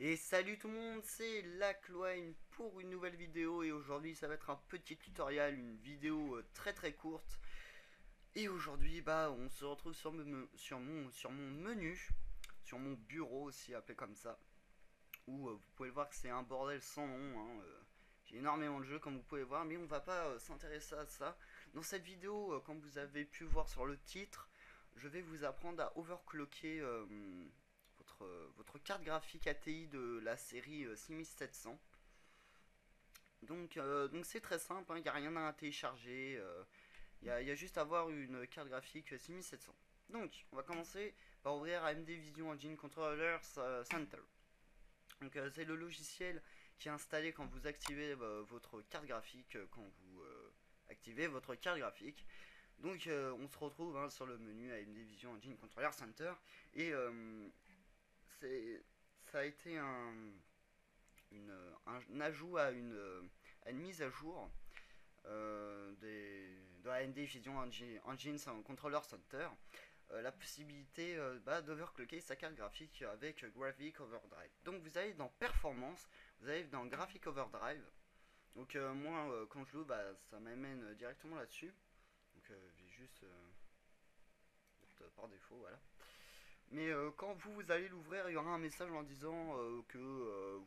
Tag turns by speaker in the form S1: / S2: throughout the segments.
S1: Et salut tout le monde, c'est Lacloine pour une nouvelle vidéo et aujourd'hui ça va être un petit tutoriel, une vidéo très très courte. Et aujourd'hui on se retrouve sur mon menu, sur mon bureau aussi appelé comme ça, où vous pouvez le voir que c'est un bordel sans nom, hein, j'ai énormément de jeux comme vous pouvez voir, mais on va pas s'intéresser à ça. Dans cette vidéo, comme vous avez pu voir sur le titre, je vais vous apprendre à overclocker votre carte graphique ATI de la série 6700. Donc c'est très simple, il n'y a rien à télécharger, y a juste à avoir une carte graphique 6700. Donc on va commencer par ouvrir AMD Vision Engine Controller Center. Donc c'est le logiciel qui est installé quand vous activez votre carte graphique, quand vous activez votre carte graphique. Donc on se retrouve sur le menu AMD Vision Engine Controller Center et c'est ça a été un ajout à une mise à jour de AMD Fusion Engine Controller Center, la possibilité d'overclocker sa carte graphique avec Graphic Overdrive. Donc vous allez dans Performance, vous allez dans Graphic Overdrive. Donc moi quand je l'ouvre, ça m'amène directement là-dessus. Donc j'ai juste par défaut, voilà. Mais quand vous allez l'ouvrir, il y aura un message en disant que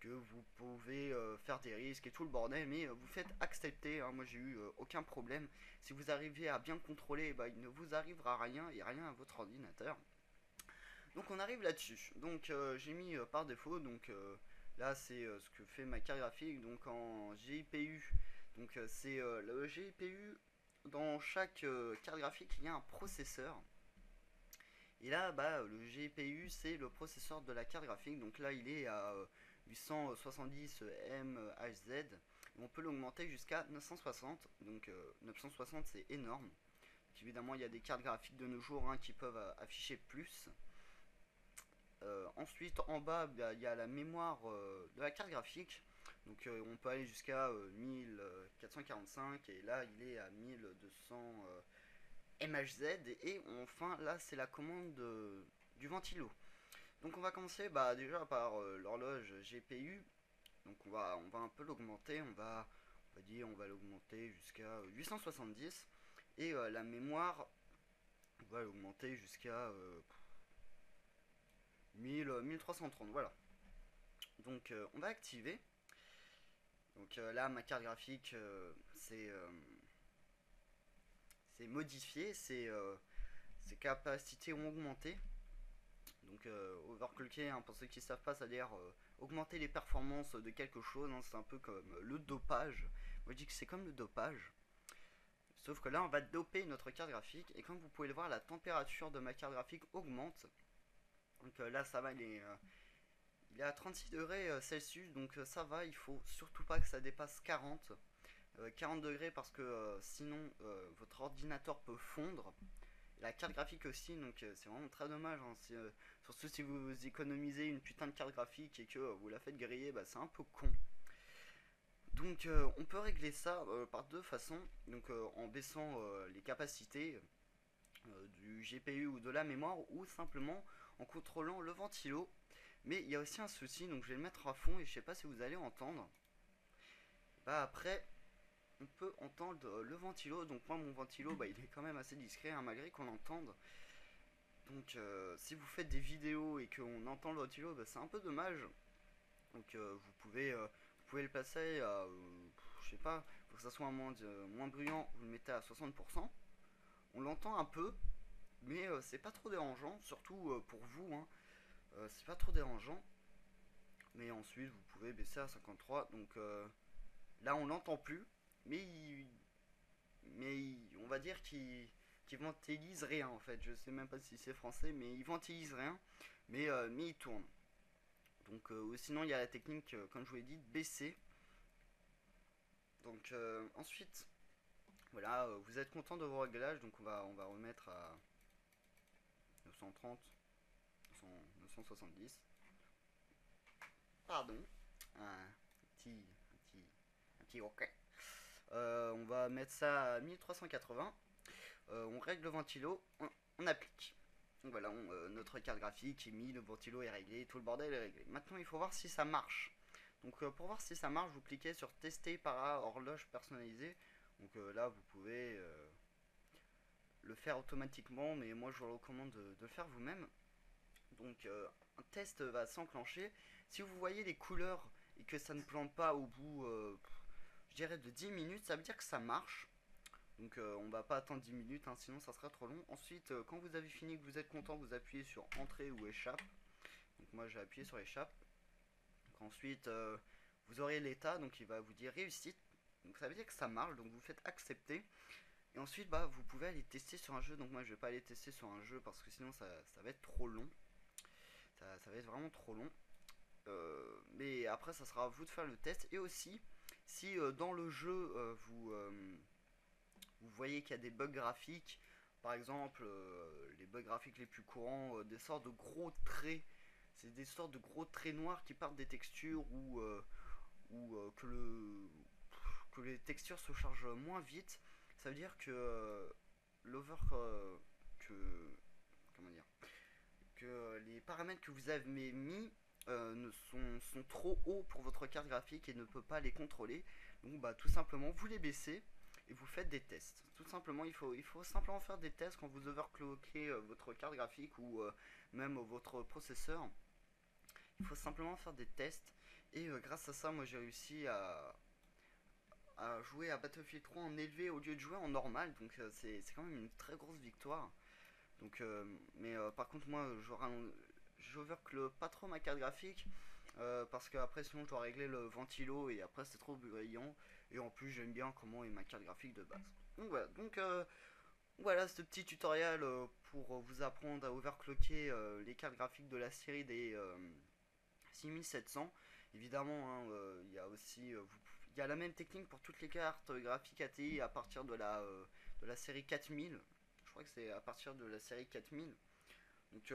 S1: vous pouvez faire des risques et tout le bordel, mais vous faites accepter, hein. Moi j'ai eu aucun problème. Si vous arrivez à bien contrôler, il ne vous arrivera rien et rien à votre ordinateur. Donc on arrive là-dessus. Donc j'ai mis par défaut, donc là c'est ce que fait ma carte graphique, donc en GPU. Donc c'est le GPU, dans chaque carte graphique il y a un processeur. Et là, le GPU, c'est le processeur de la carte graphique. Donc là, il est à 870 MHz. On peut l'augmenter jusqu'à 960. Donc 960, c'est énorme. Donc, évidemment, il y a des cartes graphiques de nos jours qui peuvent afficher plus. Ensuite, en bas, il y a la mémoire de la carte graphique. Donc on peut aller jusqu'à 1445 et là il est à 1200 MHz. Et enfin là c'est la commande du ventilo. Donc on va commencer déjà par l'horloge GPU. Donc on va un peu l'augmenter, on va l'augmenter jusqu'à 870 et la mémoire on va l'augmenter jusqu'à 1330, voilà. Donc on va activer. Donc là ma carte graphique c'est modifié, ses capacités ont augmenté. Donc overclocker, pour ceux qui ne savent pas, c'est-à-dire augmenter les performances de quelque chose, c'est un peu comme le dopage. Moi je dis que c'est comme le dopage. Sauf que là on va doper notre carte graphique et comme vous pouvez le voir, la température de ma carte graphique augmente. Donc là ça va, il est à 36 degrés Celsius, donc ça va, il faut surtout pas que ça dépasse 40. 40 degrés parce que sinon votre ordinateur peut fondre. La carte graphique aussi, donc c'est vraiment très dommage, hein. Surtout si vous économisez une putain de carte graphique et que vous la faites griller, c'est un peu con. Donc on peut régler ça par deux façons, donc en baissant les capacités du GPU ou de la mémoire ou simplement en contrôlant le ventilo. Mais il y a aussi un souci, donc je vais le mettre à fond et je sais pas si vous allez entendre. Après on peut entendre le ventilo, donc moi mon ventilo il est quand même assez discret, hein, malgré qu'on l'entende. Donc si vous faites des vidéos et qu'on entend le ventilo, c'est un peu dommage. Donc vous pouvez le passer à, je sais pas, pour que ça soit moins bruyant, vous le mettez à 60%. On l'entend un peu, mais c'est pas trop dérangeant, surtout pour vous, hein. C'est pas trop dérangeant. Mais ensuite vous pouvez baisser à 53, donc là on l'entend plus, mais on va dire qu'il ventilise rien en fait. Je sais même pas si c'est français, mais il ventilise rien, mais il tourne. Donc sinon il y a la technique, comme je vous l'ai dit, de baisser. Donc ensuite, voilà, vous êtes content de vos réglages, donc on va remettre à 930, 970. Pardon, un petit, un petit ok. On va mettre ça à 1380. On règle le ventilo, on applique. Donc voilà, notre carte graphique est mise, le ventilo est réglé, tout le bordel est réglé. Maintenant, il faut voir si ça marche. Donc pour voir si ça marche, vous cliquez sur tester par horloge personnalisée. Donc là, vous pouvez le faire automatiquement, mais moi je vous recommande de le faire vous-même. Donc un test va s'enclencher. Si vous voyez les couleurs et que ça ne plante pas au bout, je dirais de 10 minutes, ça veut dire que ça marche. Donc on va pas attendre 10 minutes, hein, sinon ça sera trop long. Ensuite, quand vous avez fini, que vous êtes content, vous appuyez sur entrée ou échappe. Donc moi j'ai appuyé sur échappe. Donc ensuite, vous aurez l'état, donc il va vous dire réussite. Donc ça veut dire que ça marche, donc vous faites accepter. Et ensuite, bah, vous pouvez aller tester sur un jeu. Donc moi je vais pas aller tester sur un jeu parce que sinon ça va être trop long. Ça va être vraiment trop long. Mais après, ça sera à vous de faire le test. Et aussi, si dans le jeu, vous voyez qu'il y a des bugs graphiques, par exemple, les bugs graphiques les plus courants, des sortes de gros traits, c'est des sortes de gros traits noirs qui partent des textures ou que les textures se chargent moins vite. Ça veut dire que l'over que comment dire que les paramètres que vous avez mis sont trop hauts pour votre carte graphique et ne peut pas les contrôler. Donc bah tout simplement vous les baissez et vous faites des tests. Tout simplement il faut simplement faire des tests quand vous overclockez votre carte graphique ou même votre processeur. Il faut simplement faire des tests et grâce à ça moi j'ai réussi à jouer à Battlefield 3 en élevé au lieu de jouer en normal. Donc c'est quand même une très grosse victoire. Donc, mais par contre, moi, j'overclock pas trop ma carte graphique parce que après, sinon, je dois régler le ventilo et après, c'est trop brillant. Et en plus, j'aime bien comment est ma carte graphique de base. Donc voilà ce petit tutoriel pour vous apprendre à overclocker les cartes graphiques de la série des 6700. Évidemment, hein, il y a aussi il y a la même technique pour toutes les cartes graphiques ATI à partir de la série 4000. Je crois que c'est à partir de la série 4000. Donc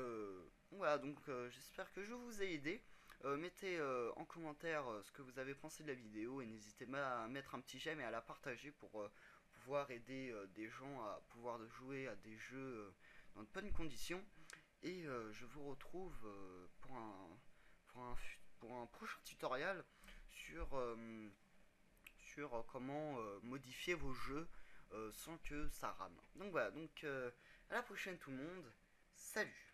S1: voilà, donc j'espère que je vous ai aidé. Mettez en commentaire ce que vous avez pensé de la vidéo et n'hésitez pas à mettre un petit j'aime et à la partager pour pouvoir aider des gens à pouvoir jouer à des jeux dans de bonnes conditions. Et je vous retrouve pour un, pour un prochain tutoriel sur, sur comment modifier vos jeux sans que ça rame. Donc voilà, donc à la prochaine tout le monde, salut.